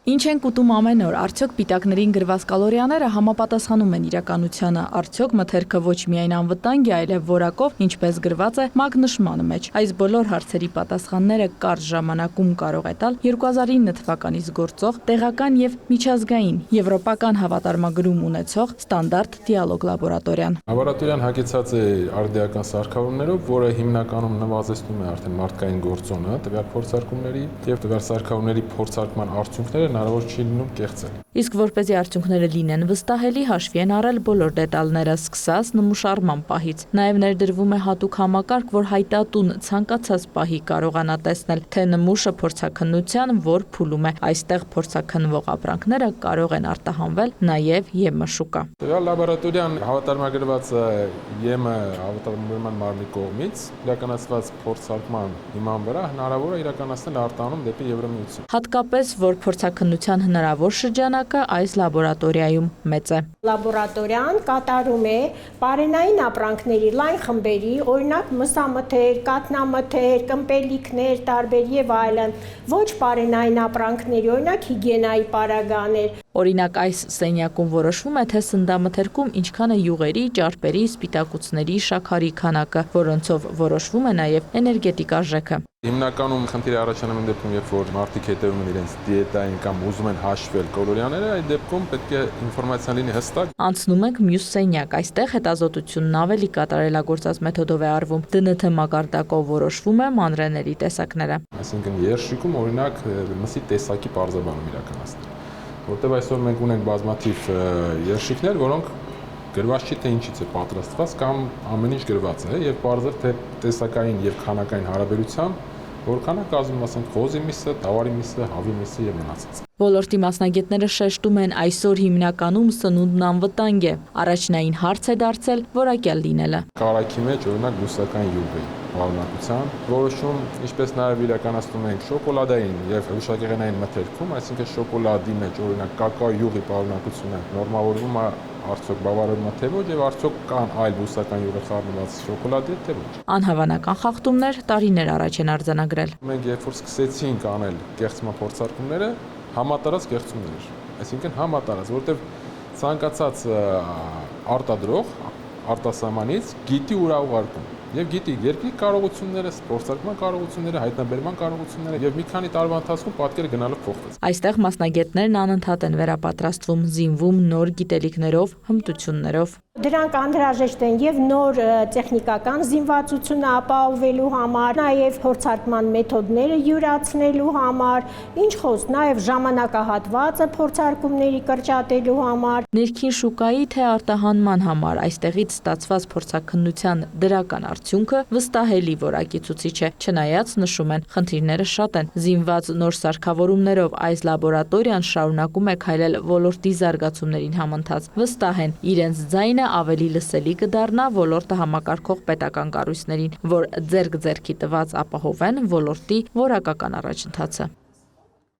Ինչ ենք ուտում ամեն օր, արդյոք պիտակներին գրված կալորիաները համապատասխանում են իրականությանը, արդյոք մթերքը ոչ միայն անվտանգ է, այլև որակով, ինչպես գրված է մագնշման մեջ։ Այս բոլոր հարցերի պատասխանները կարճ ժամանակում կարող է տալ 2009 թվականից գործող տեղական եւ միջազգային եվրոպական հավատարմագրում ունեցող Ստանդարտ դիալոգ լաբորատորիան։ Լաբորատորիան հագեցած է արդիական սարքավորումներով, որը հիմնականում նվազեցնում է արդեն մարդկային գործոնը տվյալ փորձարկումների եւ տվյալ սարքավորումների փորձարկման արդյունքները հնարավոր չի լինում կեղծել։ Իսկ որպեսզի արդյունքները լինեն վստահելի, հաշվի են առել բոլոր դետալները, սկսած նմուշարման պահից։ Նաև ներդրվում է հատուկ համակարգ, որ հայտատուն ցանկացած պահի կարողանա տեսնել, թե նմուշը փորձաքննության որ փուլում է։ Այստեղ փորձաքննվող ապրանքները կարող են արտահանվել նաև ԵՄ շուկա։ Տվյալ լաբորատորիան հավատարմագրված ԵՄ հավատարմագրման մարմնի կողմից իրականացված փորձարկման հիման վրա հնարավոր է իրականացնել արտահանում դեպի Եվրամիություն։ Հատկապես, որ փորձաքննության հնարավոր շրջանակը այս լաբորատորիայում մեծ է։ Լաբորատորիան կատարում է պարենային ապրանքների լայն խմբերի, օրինակ մսամթեր, կաթնամթեր, կմպելիքներ, տարբեր եւ այլն, ոչ պարենային ապրանքների, օրինակ հիգիենայի պարագաներ։ Օրինակ այս սենյակում որոշվում է, թե սննդամթերքում ինչքան է յուղերի, ճարպերի, սպիտակուցների, շաքարի քանակը, որոնցով որոշվում է նաև էներգետիկ արժեքը։ Հիմնականում խնդիր առաջանում են դեպքում, երբ որ մարդիկ հետևում են իրենց դիետային կամ ուզում են հաշվել կալորիաները, այդ դեպքում պետք է ինֆորմացիան լինի հստակ։ Անցնում ենք մյուս սենյակ, այստեղ հետազոտությունն ավելի կատարելագործած մեթոդով է արվում։ ԴՆԹ մակարդակով որոշվում է մանրէների տեսակները։ Այսինքն երշիկում օրինակ մսի տեսակի պարզաբանում իրականացնել, որտեղ այսօր մենք ունենք բազմաթիվ երշիկներ, որոնք գրված չի թե ինչից է պատրաստված կամ ամեն ինչ գրված է եւ բարձր թե տեսակային եւ քանակային հարաբերությամբ որքան է կազմում, ասենք, խոզի միսը, տավարի միսը, հավի միսը եւ մնացածը։ Ոլորտի մասնագետները շեշտում են, այսօր հիմնականում սնունդն անվտանգ է։ Առաջնային հարց է դարձել որակյալ լինելը։ Կարագի մեջ օրինակ բուսական յուղի պարունակության որոշում, ինչպես նաև իրականացնում ենք շոկոլադային եւ հուշագեղենային մթերքում, այսինքն շոկոլադի մեջ օրինակ կակաո յուղի պարունակությունը նորմավորվում է արդյոք բավարարում է թե ոչ եւ արդյոք կան այլ բուսական յուղը խառնված շոկոլադի թե ոչ։ Անհավանական խախտումներ տարիներ առաջ են արձանագրել։ Մենք երբ որ սկսեցինք անել կեղծման փորձարկումները, համատարած կեղծումներ էր, այսինքն համատարած, որտեղ ցանկացած արտադրող արտասահմանից գիտի ուր ուղարկում եւ գիտի երկրի կարողությունները, փորձարկման կարողությունները, հայտնաբերման կարողությունները եւ մի քանի տարվա ընթացքում պատկերը գնալով փոխվեց։ Այստեղ մասնագետներն անընդհատ են վերապատրաստվում, զինվում նոր գիտելիքներով, հմտություններով։ Դրանք անհրաժեշտ են եւ նոր տեխնիկական զինվածությունը ապահովելու համար, նաեւ փորձարկման մեթոդները յուրացնելու համար, ինչ խոսք, նաեւ ժամանակահատվածը փորձարկումների կրճատելու համար։ Ներքին շուկայի թե արտահանման համար այստեղից ստացված փորձաքննության դրական արդյունքը վստահելի որակի ցուցիչ է, չնայած նշում են, խնդիրները շատ են։ Զինված նոր սարքավորումներով այս լաբորատորիան շարունակում է քայլել ոլորտի զարգացումներին համընթաց։ Վստահ են, իրենց ձայնը ավելի լսելի կդառնա ոլորտը համակարգող պետական կառույցներին, որ ձեռք ձեռքի տված ապահովեն ոլորտի որակական առաջընթացը։